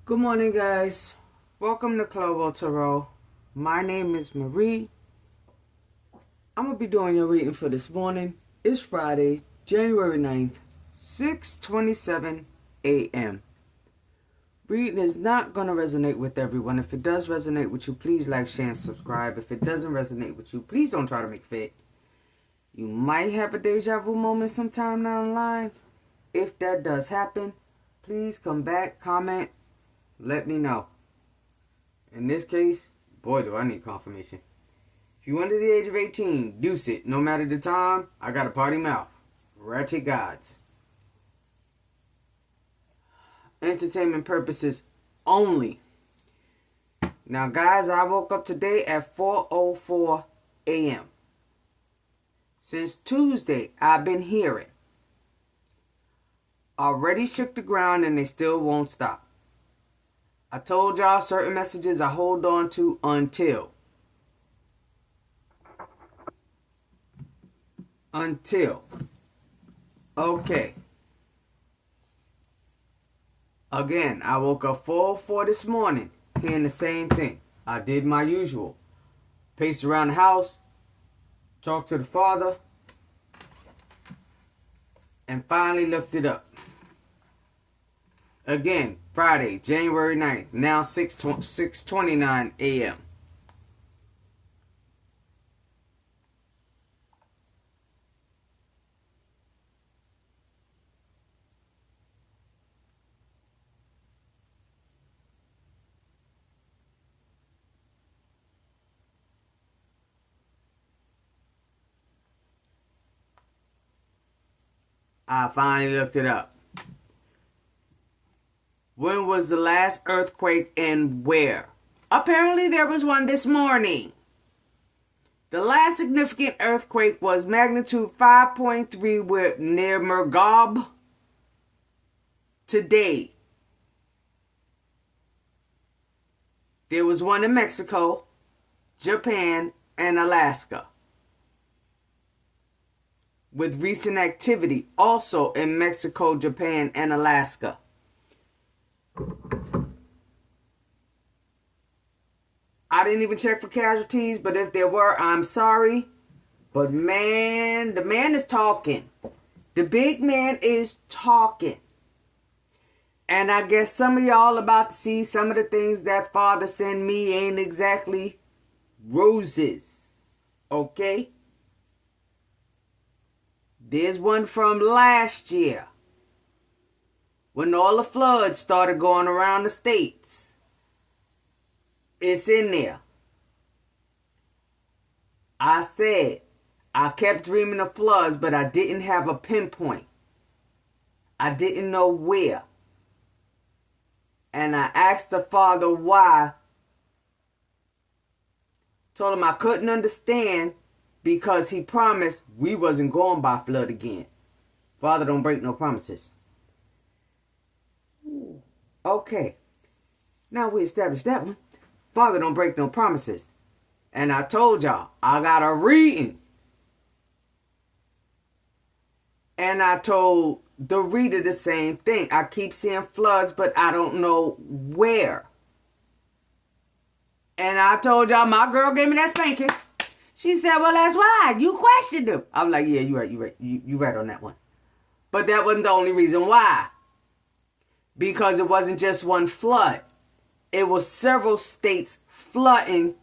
Good morning, guys. Welcome to Clowill Tarot. My name is Marie. I'm going to be doing your reading for this morning. It's Friday, January 9th, 6:27 a.m. Reading is not going to resonate with everyone. If it does resonate with you, please like, share, and subscribe. If it doesn't resonate with you, please don't try to make it fit. You might have a deja vu moment sometime down the line. If that does happen, please come back, comment, let me know. In this case, boy, do I need confirmation. If you're under the age of 18, deuce it. No matter the time, I got a party mouth. Ratchet gods. Entertainment purposes only. Now, guys, I woke up today at 4:04 a.m. Since Tuesday, I've been hearing. Already shook the ground and they still won't stop. I told y'all certain messages I hold on to until. Okay. Again, I woke up 4:04 this morning, hearing the same thing. I did my usual. Paced around the house, talked to the Father, and finally looked it up. Again, Friday, January 9th, now 6:29 a.m. I finally looked it up. When was the last earthquake and where? Apparently there was one this morning. The last significant earthquake was magnitude 5.3 near Murghab today. There was one in Mexico, Japan, and Alaska. With recent activity also in Mexico, Japan, and Alaska. I didn't even check for casualties, but if there were, I'm sorry. But man, the man is talking. The big man is talking. And I guess some of y'all about to see some of the things that Father sent me ain't exactly roses. Okay? There's one from last year, when all the floods started going around the states. It's in there. I said, I kept dreaming of floods, but I didn't have a pinpoint. I didn't know where. And I asked the Father why. Told him I couldn't understand because he promised we wasn't going by flood again. Father don't break no promises. Okay. Now we established that one. Father don't break no promises. And I told y'all, I got a reading. And I told the reader the same thing. I keep seeing floods, but I don't know where. And I told y'all, my girl gave me that spanking. She said, well, that's why. You questioned him. I'm like, yeah, you're right. You right on that one. But that wasn't the only reason why. Because it wasn't just one flood. It was several states flooding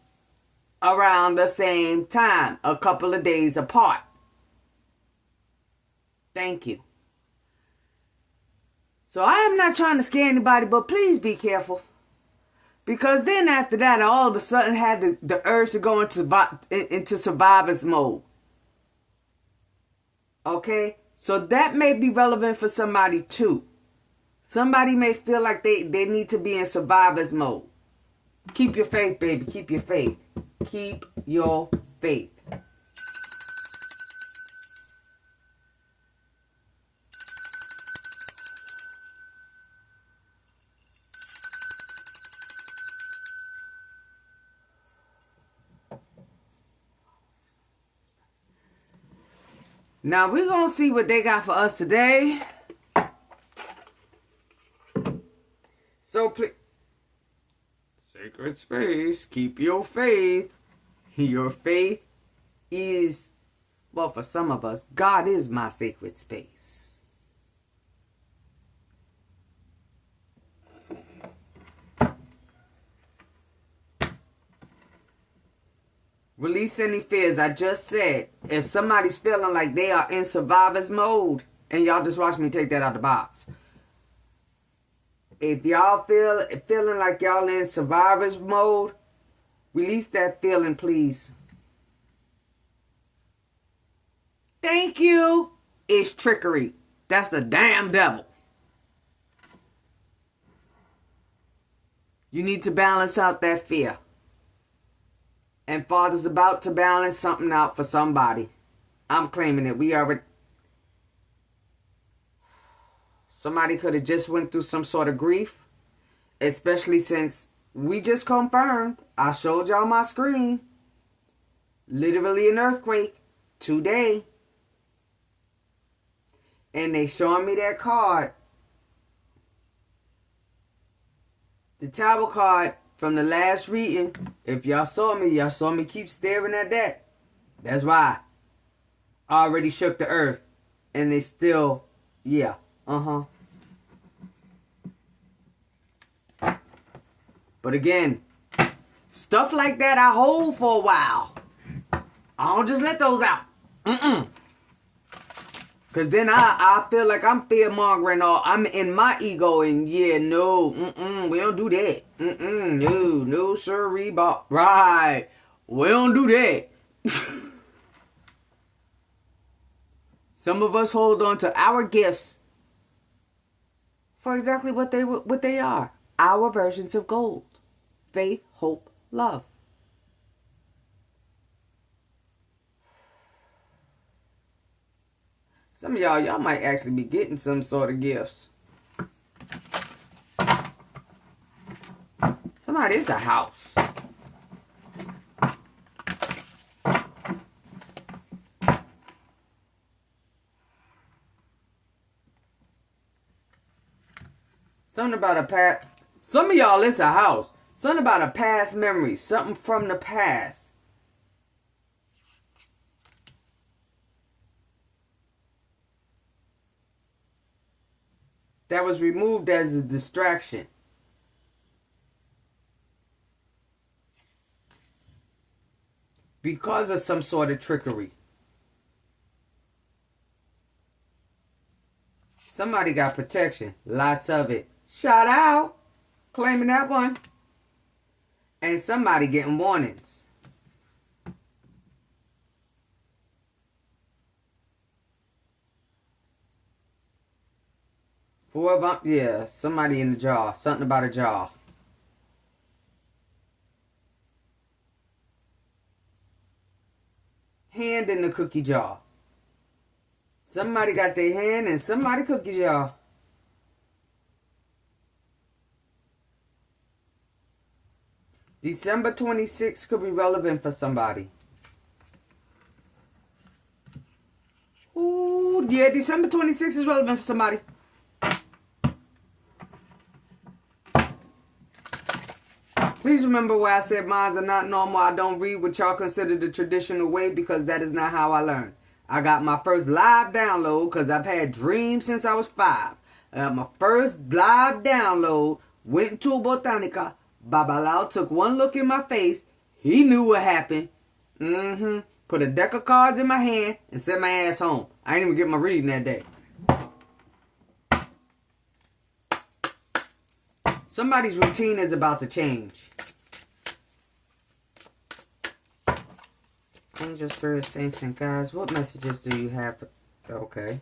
around the same time, a couple of days apart. Thank you. So I am not trying to scare anybody, but please be careful. Because then after that, I all of a sudden had the urge to go into survivor's mode. Okay? So that may be relevant for somebody too. Somebody may feel like they need to be in survivor's mode. Keep your faith, baby. Keep your faith. Keep your faith. Now we're going to see what they got for us today. So Sacred space. Keep your faith. Your faith is, well, for some of us, God is my sacred space. Release any fears. I just said, if somebody's feeling like they are in survivor's mode, and y'all just watch me take that out the box. If y'all feeling like y'all in survivor's mode, release that feeling, please. Thank you. It's trickery. That's the damn devil. You need to balance out that fear. And Father's about to balance something out for somebody. I'm claiming it. Somebody could have just went through some sort of grief. Especially since we just confirmed. I showed y'all my screen. Literally an earthquake. Today. And they showing me that card. The Tower card from the last reading. If y'all saw me keep staring at that. That's why. I already shook the earth. And they still, yeah, But again, stuff like that I hold for a while. I don't just let those out. Because then I feel like I'm fear-mongering or I'm in my ego and yeah, no, we don't do that. No, sirree, right. We don't do that. Some of us hold on to our gifts for exactly what they are. Our versions of gold. Faith, hope, love. Some of y'all might actually be getting some sort of gifts. Somebody, it's a house. Something about a past. Some of y'all, it's a house. Something about a past memory. Something from the past. That was removed as a distraction. Because of some sort of trickery. Somebody got protection. Lots of it. Shout out. Claiming that one. And somebody getting warnings. Yeah, somebody in the jar. Something about a jar. Hand in the cookie jar. Somebody got their hand in somebody cookie jar. December 26th could be relevant for somebody. Ooh, yeah, December 26th is relevant for somebody. Please remember where I said mines are not normal. I don't read what y'all consider the traditional way because that is not how I learn. I got my first live download because I've had dreams since I was 5. My first live download, went into a botanica. Babalao took one look in my face. He knew what happened. Put a deck of cards in my hand and sent my ass home. I didn't even get my reading that day. Somebody's routine is about to change. Angel, Spirit, Saints, and Guides, what messages do you have? Okay.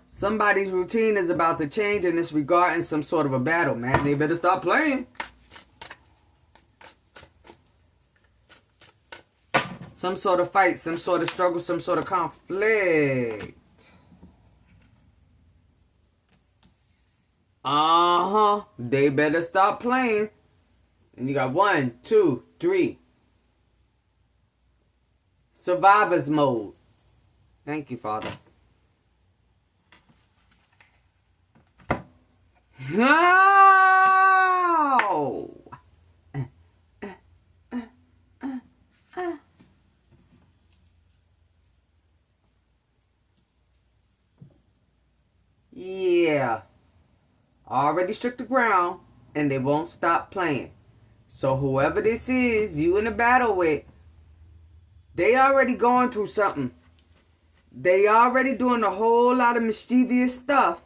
Somebody's routine is about to change and it's regarding some sort of a battle, man. They better stop playing. Some sort of fight, some sort of struggle, some sort of conflict. They better stop playing. And you got 1, 2, 3. Survivor's mode. Thank you, Father. Yeah. Already shook the ground, and they won't stop playing. So whoever this is you in a battle with, they already going through something. They already doing a whole lot of mischievous stuff.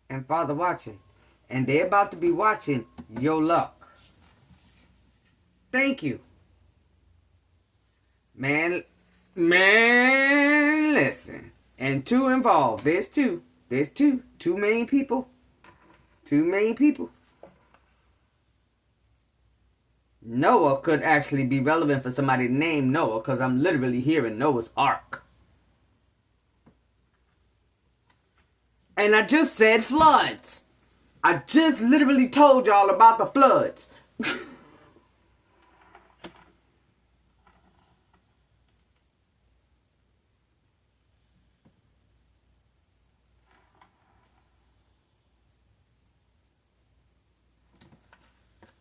And Father watching. And they're about to be watching your luck. Thank you. Man, listen. And two involved. There's two. There's two. Two main people. Two main people. Noah could actually be relevant for somebody named Noah, because I'm literally hearing Noah's Ark. And I just said floods. I just literally told y'all about the floods.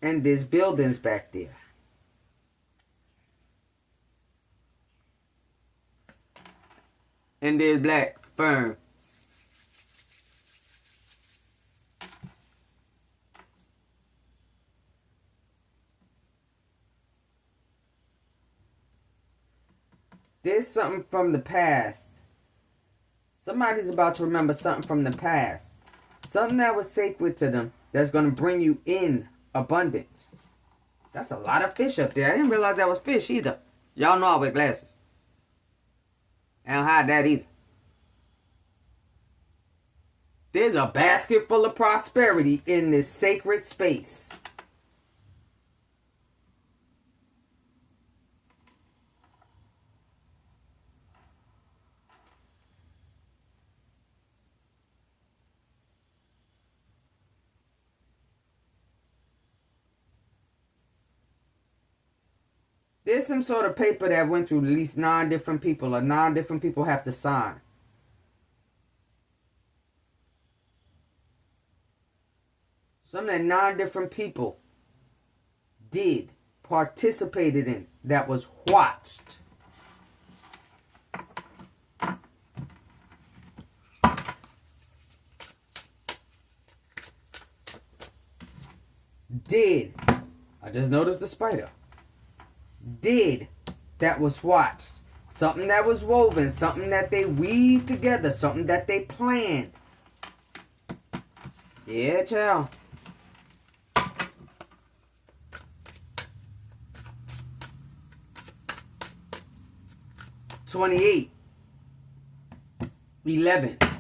And there's buildings back there. And there's black fern. There's something from the past. Somebody's about to remember something from the past. Something that was sacred to them that's going to bring you in abundance. That's a lot of fish up there. I didn't realize that was fish either. Y'all know I wear glasses. I don't hide that either. There's a basket full of prosperity in this sacred space. There's some sort of paper that went through at least 9 different people, or 9 different people have to sign. Something that 9 different people did, participated in, that was watched. Did. I just noticed the spider. Did, that was watched. Something that was woven. Something that they weaved together. Something that they planned. Yeah, child. $28. $11.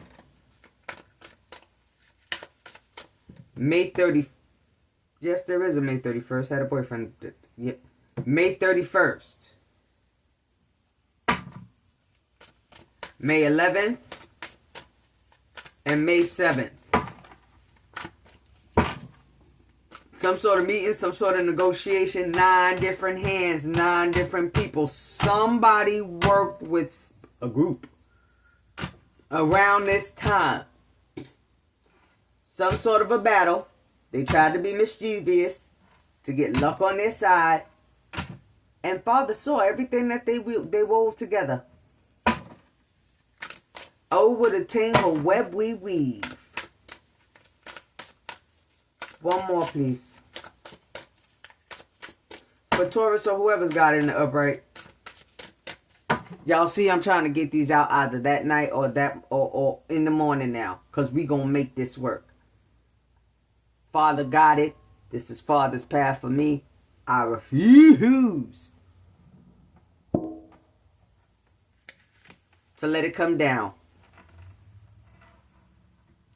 May 30th. Yes, there is a May 31st. I had a boyfriend. Yep. May 31st. May 11th. And May 7th. Some sort of meeting, some sort of negotiation. 9 different hands, 9 different people. Somebody worked with a group around this time. Some sort of a battle. They tried to be mischievous to get luck on their side. And Father saw everything that they wove together. Oh, what a tangle web we weave. One more, please. For Taurus or whoever's got it in the upright. Y'all see I'm trying to get these out either that night or or in the morning now. Because we going to make this work. Father got it. This is Father's path for me. I refuse to let it come down.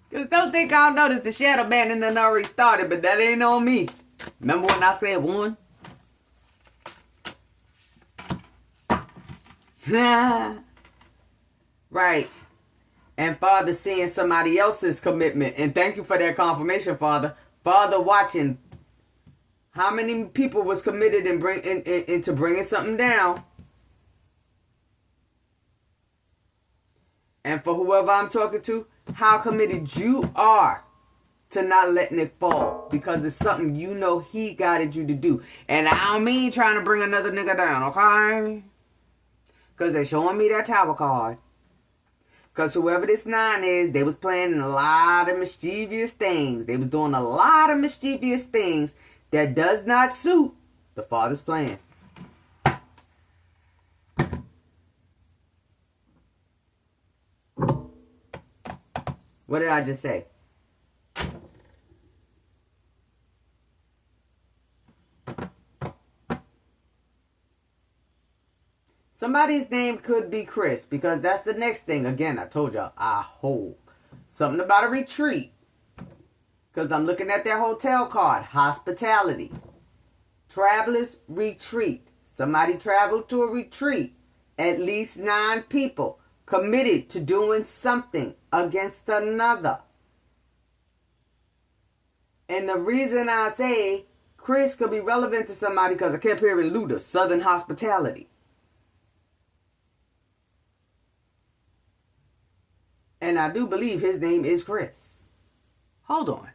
Because don't think I'll notice the shadow banning done already started, but that ain't on me. Remember when I said 1? Right. And Father seeing somebody else's commitment. And thank you for that confirmation, Father. Father watching. How many people was committed into bringing something down? And for whoever I'm talking to, how committed you are to not letting it fall. Because it's something you know He guided you to do. And I don't mean trying to bring another nigga down, okay? Because they're showing me that Tower card. Because whoever this 9 is, they was planning a lot of mischievous things. They was doing a lot of mischievous things that does not suit the Father's plan. What did I just say? Somebody's name could be Chris, because that's the next thing. Again, I told y'all, I hold. Something about a retreat. Because I'm looking at their hotel card. Hospitality. Travelers retreat. Somebody traveled to a retreat. At least 9 people committed to doing something against another. And the reason I say Chris could be relevant to somebody, because I kept hearing Luda, Southern Hospitality. And I do believe his name is Chris. Hold on.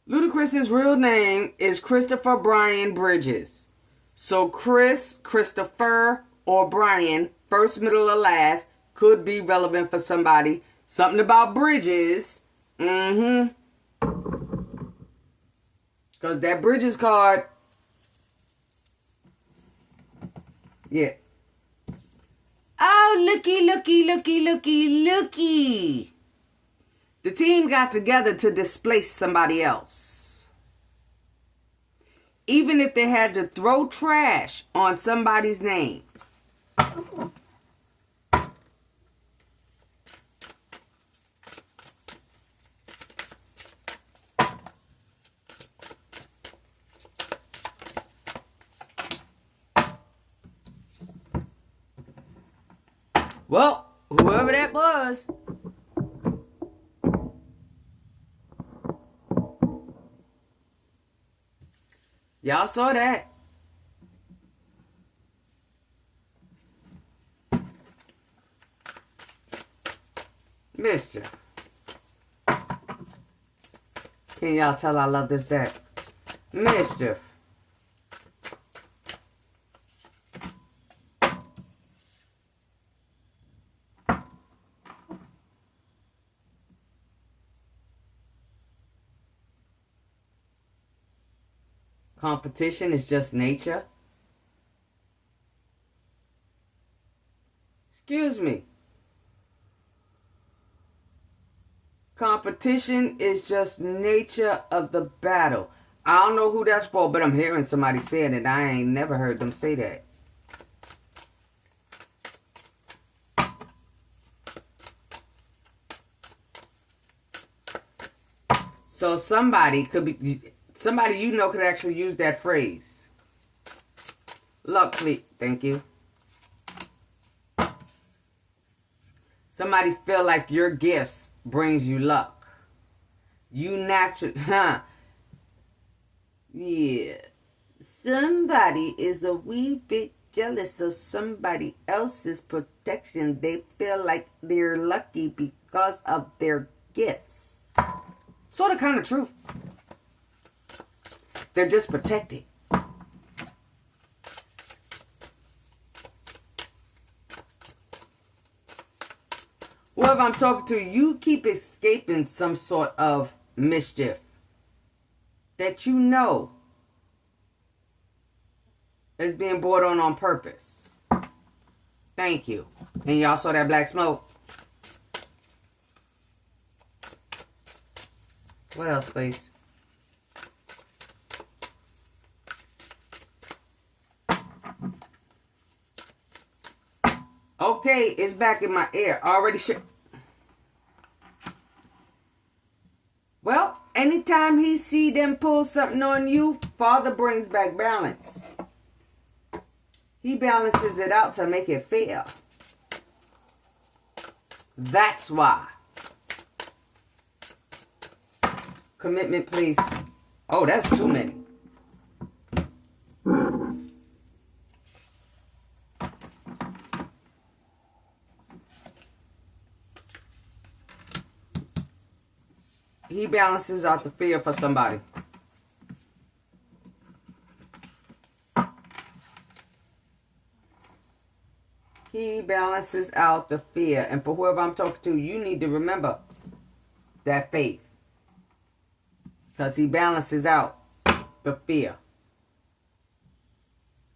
Ludacris's real name is Christopher Brian Bridges. So Chris, Christopher, or Brian, first, middle, or last, could be relevant for somebody. Something about Bridges. Because that Bridges card. Yeah. Oh, looky, looky, looky, looky, looky. The team got together to displace somebody else. Even if they had to throw trash on somebody's name. Well, whoever that was. Y'all saw that. Mischief. Can y'all tell I love this deck? Mischief. Competition is just nature. Excuse me. Competition is just nature of the battle. I don't know who that's for, but I'm hearing somebody saying it. I ain't never heard them say that. So somebody could be... Somebody you know could actually use that phrase. Luck, please. Thank you. Somebody feel like your gifts brings you luck. You naturally, Yeah. Somebody is a wee bit jealous of somebody else's protection. They feel like they're lucky because of their gifts. Sort of kind of true. They're just protected. Whoever I'm talking to, you keep escaping some sort of mischief that you know is being brought on purpose. Thank you. And y'all saw that black smoke. What else, please? Okay, it's back in my ear. Already Well, anytime he see them pull something on you, Father brings back balance. He balances it out to make it fair. That's why. Commitment, please. Oh, that's too many. He balances out the fear for somebody. He balances out the fear. And for whoever I'm talking to, you need to remember that faith. Because he balances out the fear.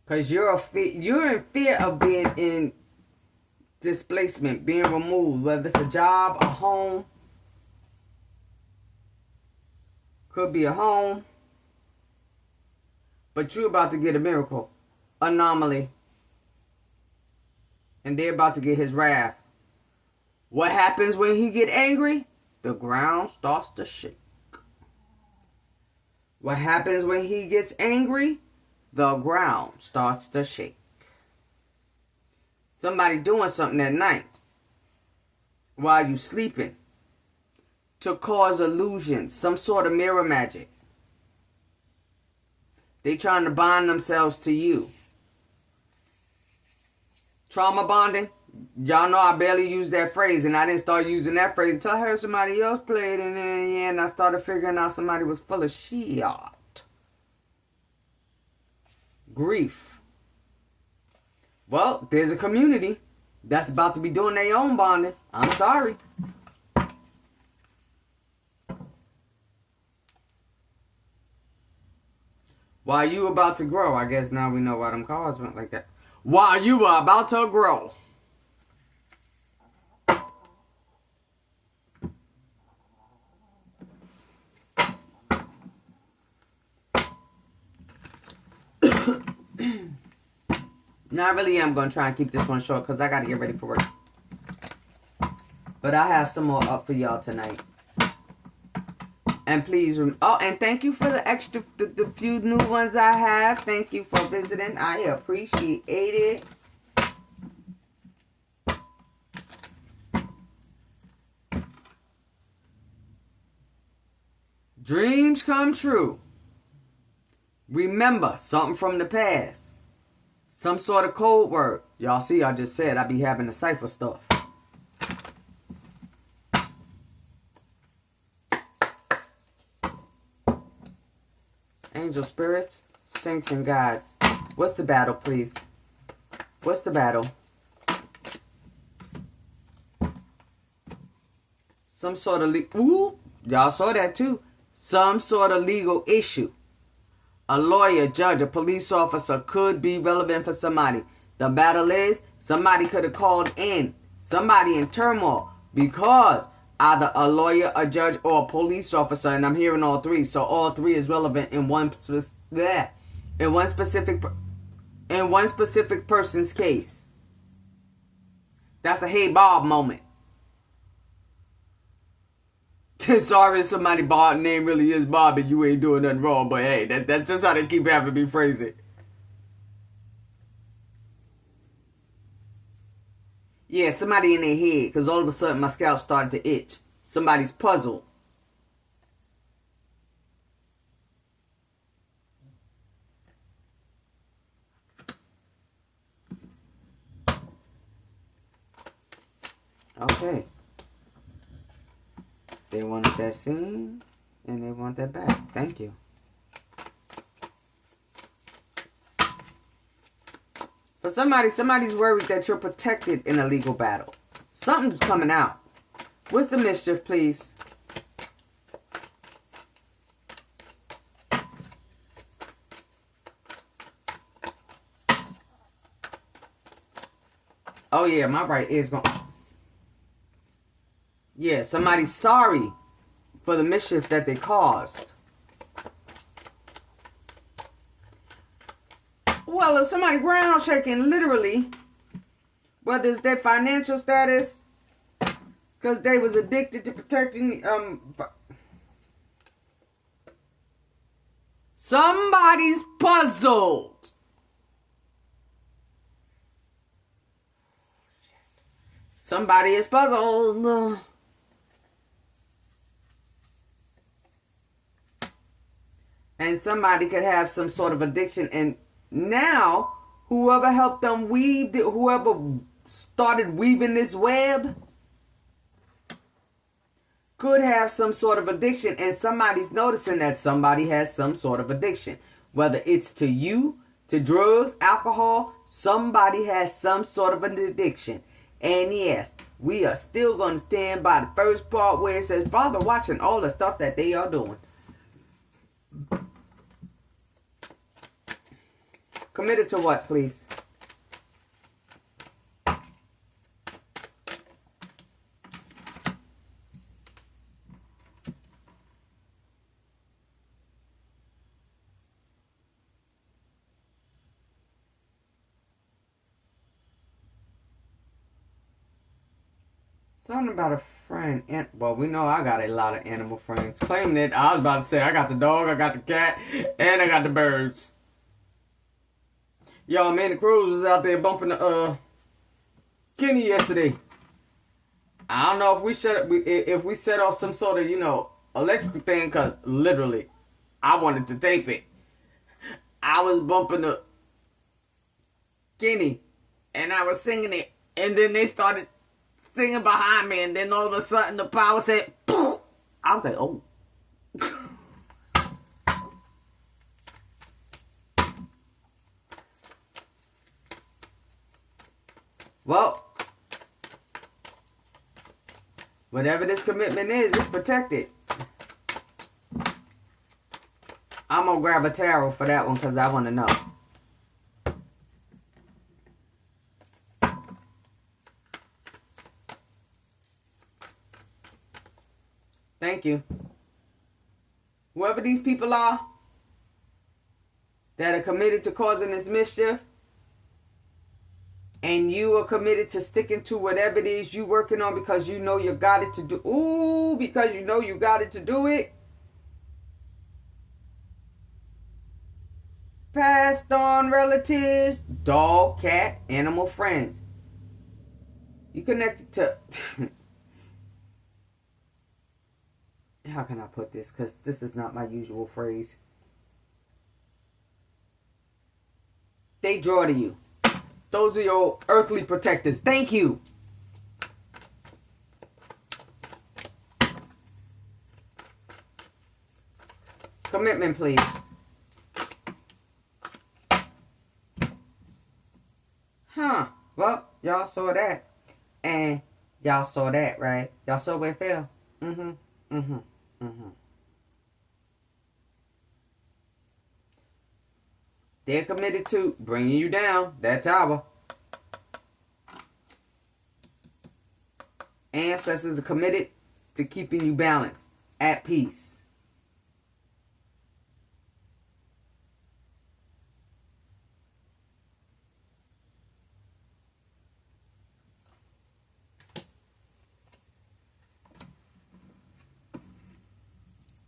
Because you're in fear of being in displacement, being removed. Whether it's a job, a home. Could be a home. But you're about to get a miracle. Anomaly. And they're about to get his wrath. What happens when he get angry? The ground starts to shake. What happens when he gets angry? The ground starts to shake. Somebody doing something at night while you sleeping to cause illusions, some sort of mirror magic. They trying to bind themselves to you. Trauma bonding. Y'all know I barely use that phrase, and I didn't start using that phrase until I heard somebody else play it, and I started figuring out somebody was full of shit. Grief. Well, there's a community that's about to be doing their own bonding. I'm sorry. While you about to grow, I guess now we know why them cards went like that. While you are about to grow. Now I really am going to try and keep this one short because I got to get ready for work. But I have some more up for y'all tonight. And please, and thank you for the extra, the few new ones I have. Thank you for visiting. I appreciate it. Dreams come true. Remember something from the past. Some sort of code word. Y'all see, I just said I be having the cipher stuff. Angel spirits, saints and gods. What's the battle, please? What's the battle? Some sort of ooh, y'all saw that too. Some sort of legal issue. A lawyer, judge, a police officer could be relevant for somebody. The battle is somebody could have called in. Somebody in turmoil because either a lawyer, a judge, or a police officer. And I'm hearing all three. So all three is relevant in one specific person's case. That's a hey Bob moment. Sorry if somebody Bob name really is Bob and you ain't doing nothing wrong, but hey, that's just how they keep having me phrase it. Yeah, somebody in their head, because all of a sudden my scalp started to itch. Somebody's puzzled. Okay. They wanted that scene, and they want that back. Thank you. For somebody's worried that you're protected in a legal battle. Something's coming out. What's the mischief, please? Oh yeah, my right ear's going. Yeah, somebody's sorry for the mischief that they caused. Well, if somebody ground shaking, literally, whether it's their financial status, because they was addicted to protecting, somebody's puzzled. Somebody is puzzled. And somebody could have some sort of addiction. And now, whoever helped them weave, whoever started weaving this web, could have some sort of addiction. And somebody's noticing that somebody has some sort of addiction. Whether it's to you, to drugs, alcohol. Somebody has some sort of an addiction. And yes, we are still going to stand by the first part where it says, Father, watching all the stuff that they are doing. Committed to what, please? Something about a friend. And well, we know I got a lot of animal friends. Claiming it, I was about to say, I got the dog, I got the cat, and I got the birds. Yo, man, the Cruz was out there bumping the Kenny yesterday. I don't know if we set off some sort of, electric thing, because literally, I wanted to tape it. I was bumping the Kenny, and I was singing it, and then they started singing behind me, and then all of a sudden the power said, poof. I was like, oh. Well, whatever this commitment is, it's protected. I'm going to grab a tarot for that one because I want to know. Thank you. Whoever these people are that are committed to causing this mischief, and you are committed to sticking to whatever it is you working on because you know you got it to do. Ooh, because you know you got it to do it. Passed on relatives, dog, cat, animal friends. You connected to... How can I put this? Because this is not my usual phrase. They draw to you. Those are your earthly protectors. Thank you. Commitment, please. Huh. Well, y'all saw that. And y'all saw that, right? Y'all saw where it fell. Mm-hmm. Mm-hmm. Mm-hmm. They're committed to bringing you down, that tower. Ancestors are committed to keeping you balanced, at peace.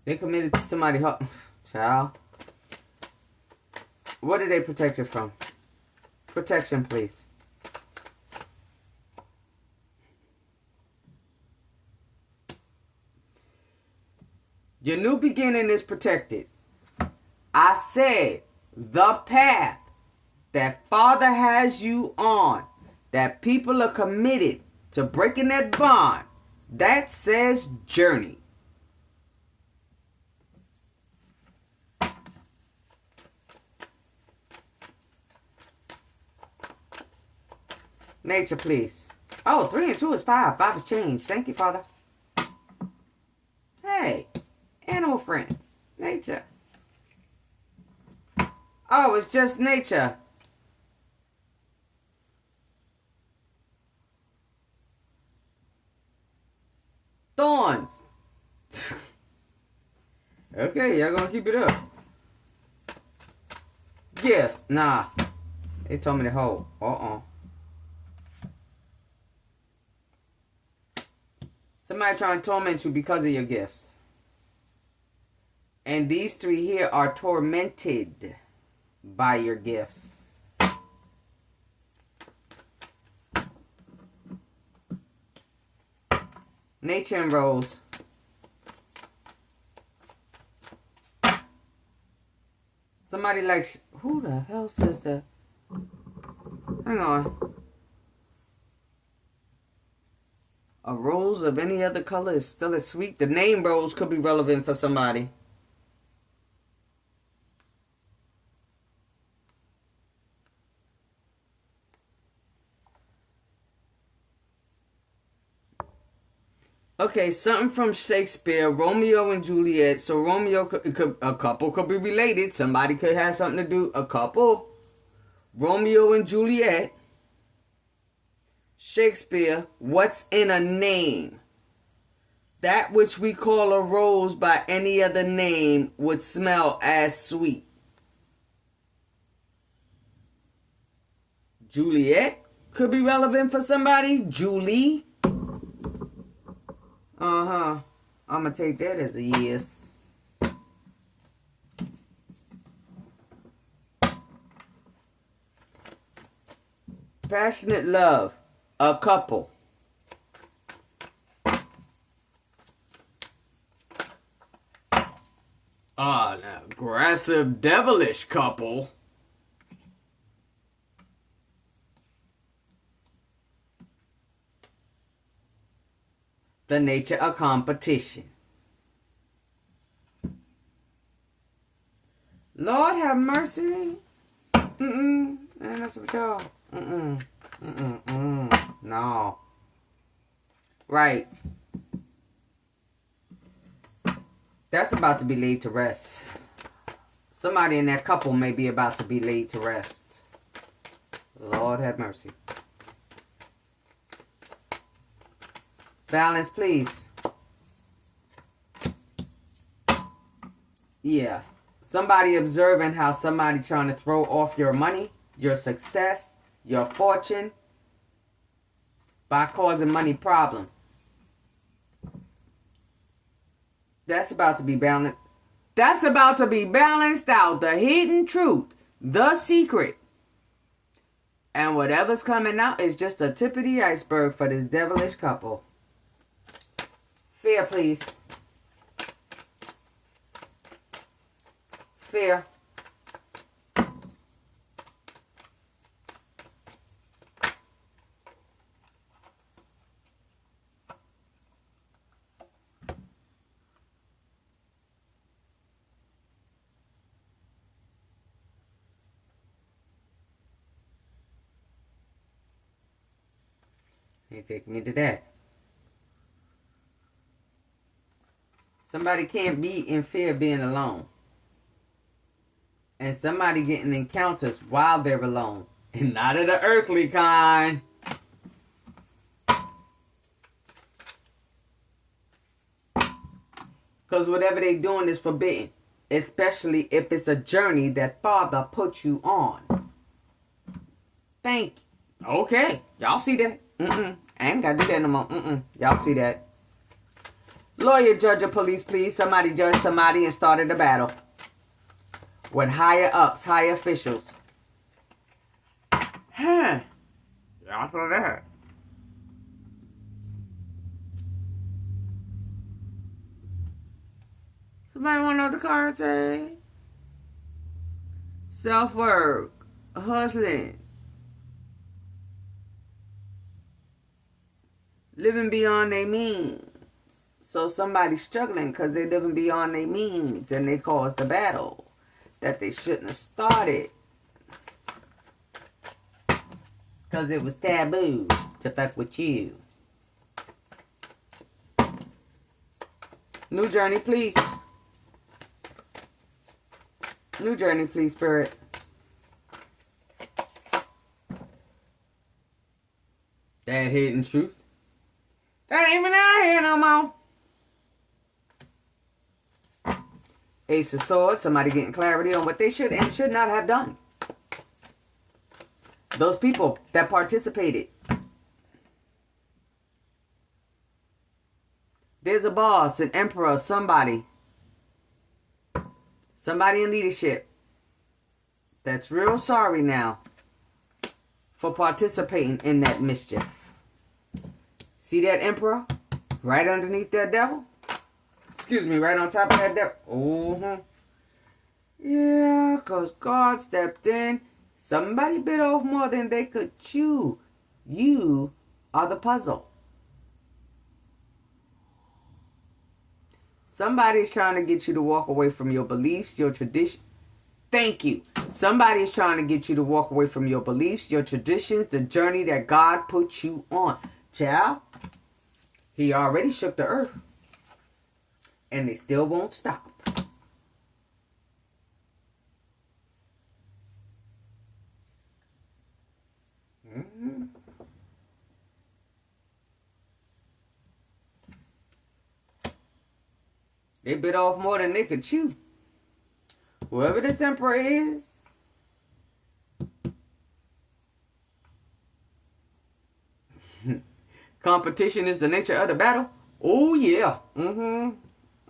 They're committed to somebody, child. What are they protected from? Protection, please. Your new beginning is protected. I said the path that Father has you on, that people are committed to breaking that bond, that says journey. Nature, please. Oh, 3 and 2 is 5. 5 is change. Thank you, Father. Hey, animal friends. Nature. Oh, it's just nature. Thorns. Okay, y'all gonna keep it up. Gifts. Nah. They told me to hold. Somebody trying to torment you because of your gifts. And these 3 here are tormented by your gifts. Nature and Rose. Somebody likes... Who the hell says that? Hang on. A rose of any other color is still as sweet. The name Rose could be relevant for somebody. Okay, something from Shakespeare, Romeo and Juliet. So Romeo, a couple could be related. Somebody could have something to do. A couple. Romeo and Juliet. Shakespeare, what's in a name? That which we call a rose by any other name would smell as sweet. Juliet could be relevant for somebody. Julie. I'm going to take that as a yes. Passionate love. A couple. An aggressive, devilish couple. The nature of competition. Lord have mercy. And that's what y'all. No. Right. That's about to be laid to rest. Somebody in that couple may be about to be laid to rest. Lord have mercy. Balance, please. Yeah. Somebody observing how somebody trying to throw off your money, your success, your fortune by causing money problems. That's about to be balanced. That's about to be balanced out. The hidden truth. The secret. And whatever's coming out is just a tip of the iceberg for this devilish couple. Fear, please. Fear. They take me to that. Somebody can't be in fear of being alone. And somebody getting encounters while they're alone. And not of the earthly kind. Because whatever they're doing is forbidden. Especially if it's a journey that Father put you on. Thank you. Okay. Y'all see that? I ain't got to do that no more. Y'all see that? Lawyer, judge, or police, please. Somebody judge somebody and started a battle. With higher ups, high officials. Huh. Y'all saw that. Somebody want to know the card say? Self-work. Hustling. Living beyond their means. So somebody's struggling because they're living beyond their means and they caused the battle that they shouldn't have started. Because it was taboo to fuck with you. New journey, please. New journey, please, Spirit. That hidden truth. That ain't even out here no more. Ace of Swords. Somebody getting clarity on what they should and should not have done. Those people that participated. There's a boss, an emperor, somebody. Somebody in leadership. That's real sorry now. For participating in that mischief. See that emperor? Right underneath that devil? Excuse me, right on top of that devil. Yeah, because God stepped in. Somebody bit off more than they could chew. You are the puzzle. Somebody's trying to get you to walk away from your beliefs, your tradition. Thank you. Somebody is trying to get you to walk away from your beliefs, your traditions, the journey that God put you on. Child, He already shook the earth. And they still won't stop. They bit off more than they could chew. Whoever this emperor is, competition is the nature of the battle. Oh yeah. I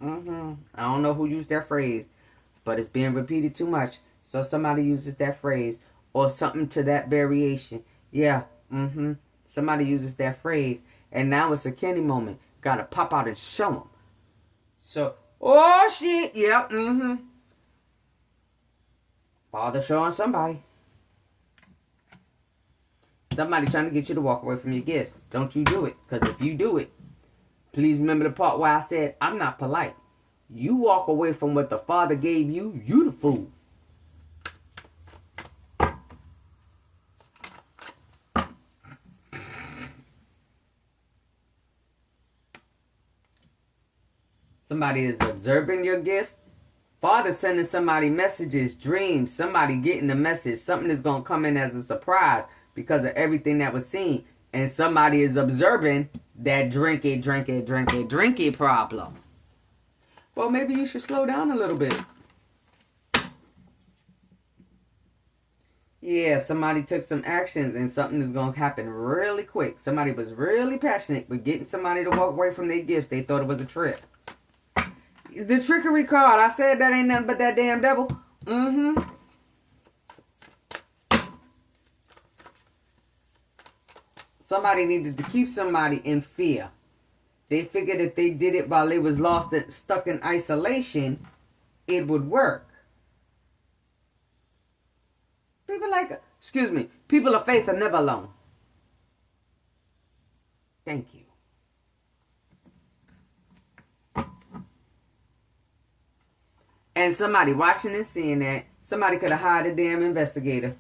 don't know who used that phrase, but it's being repeated too much. So somebody uses that phrase or something to that variation. Yeah. Somebody uses that phrase, and now it's a Kenny moment. Gotta pop out and show them. So, oh shit. Yep. Father showing somebody. Somebody trying to get you to walk away from your gifts. Don't you do it. Because if you do it, please remember the part where I said, I'm not polite. You walk away from what the Father gave you, you the fool. Somebody is observing your gifts. Father sending somebody messages, dreams, somebody getting the message. Something is going to come in as a surprise because of everything that was seen. And somebody is observing that drink it problem. Well, maybe you should slow down a little bit. Yeah, somebody took some actions and something is going to happen really quick. Somebody was really passionate with getting somebody to walk away from their gifts. They thought it was a trip. The trickery card. I said that ain't nothing but that damn devil. Somebody needed to keep somebody in fear. They figured if they did it while they was lost and stuck in isolation, it would work. People of faith are never alone. Thank you. And somebody watching and seeing that, somebody could have hired a damn investigator.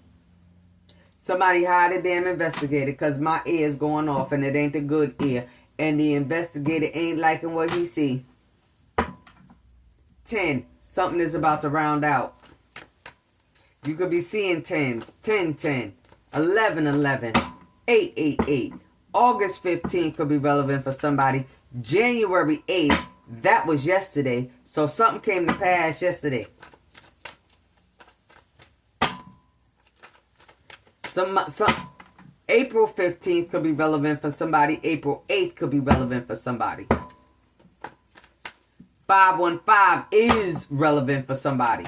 Somebody hired a damn investigator because my ear is going off and it ain't the good ear. And the investigator ain't liking what he see. 10. Something is about to round out. You could be seeing 10s. 10, 10. 11, 11. 8, 8, 8. August 15th could be relevant for somebody. January 8th. That was yesterday. So something came to pass yesterday. April 15th could be relevant for somebody. April 8th could be relevant for somebody. 515 is relevant for somebody.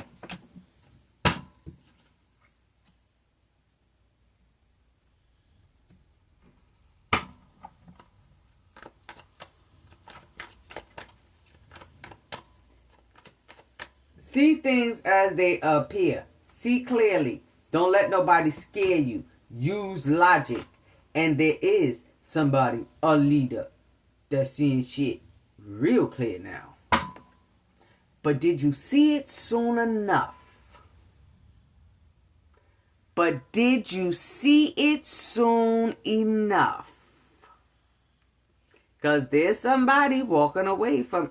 See things as they appear. See clearly. Don't let nobody scare you. Use logic. And there is somebody, a leader, that's seeing shit real clear now. But did you see it soon enough? But did you see it soon enough? Because there's somebody walking away from...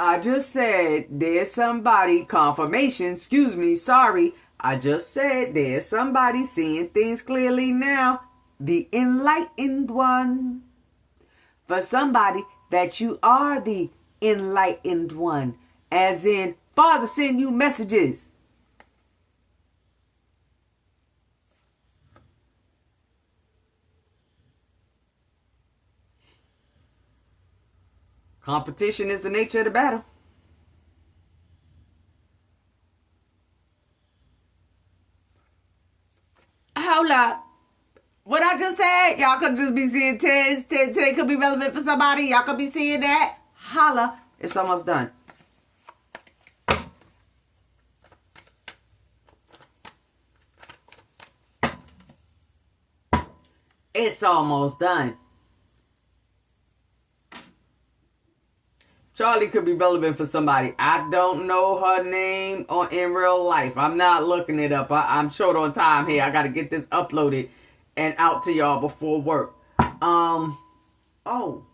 I just said there's somebody, confirmation, excuse me, sorry. I just said there's somebody seeing things clearly now. The enlightened one. For somebody that you are the enlightened one. As in, Father send you messages. Competition is the nature of the battle. Hold up. What I just said, y'all could just be seeing 10s. 10 could be relevant for somebody. Y'all could be seeing that. Holla. It's almost done. It's almost done. Charlie could be relevant for somebody. I don't know her name or in real life. I'm not looking it up. I'm short on time here. I got to get this uploaded and out to y'all before work. Oh.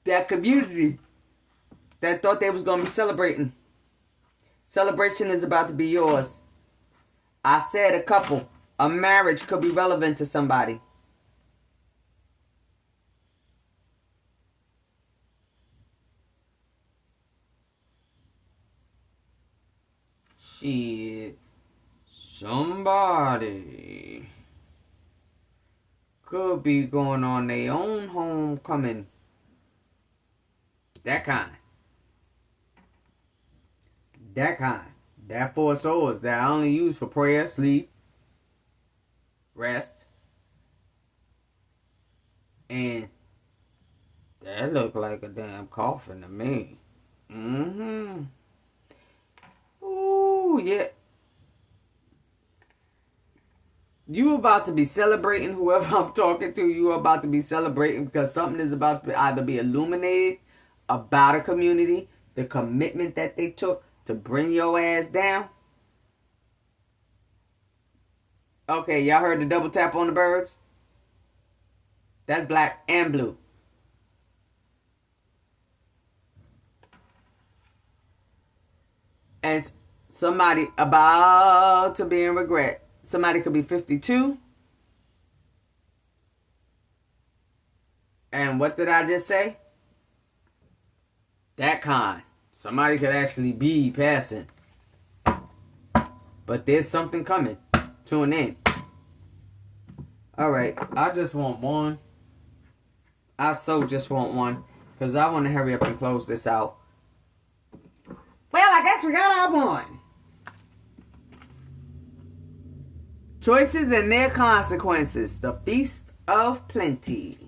That community that thought they was going to be celebrating. Celebration is about to be yours. I said a couple. A marriage could be relevant to somebody. Shit. Somebody could be going on their own homecoming. That kind. That kind. That four of swords that I only use for prayer, sleep, rest. And that look like a damn coffin to me. Mm-hmm. Ooh, yeah. You about to be celebrating whoever I'm talking to. You about to be celebrating because something is about to either be illuminated about a community, the commitment that they took to bring your ass down. Okay, y'all heard the double tap on the birds? That's black and blue. And somebody about to be in regret. Somebody could be 52. And what did I just say? That kind. Somebody could actually be passing. But there's something coming to an end. Alright, I just want one. I just want one. Because I want to hurry up and close this out. Well, I guess we got our one. Choices and their consequences. The Feast of Plenty.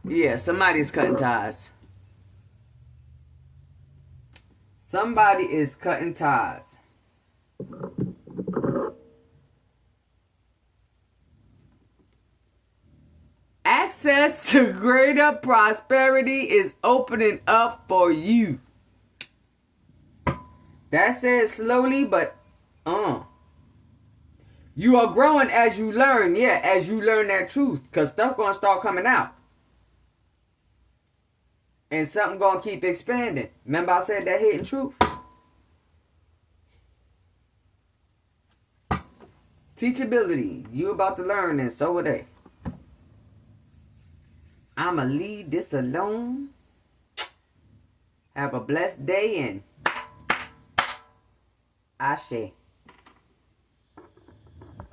Yeah, somebody's cutting ties. Somebody is cutting ties. Access to greater prosperity is opening up for you. That said slowly, but you are growing as you learn. Yeah, as you learn that truth. Because stuff going to start coming out. And something going to keep expanding. Remember I said that hidden truth? Teachability. You about to learn and so are they. I'ma leave this alone. Have a blessed day and Ashe.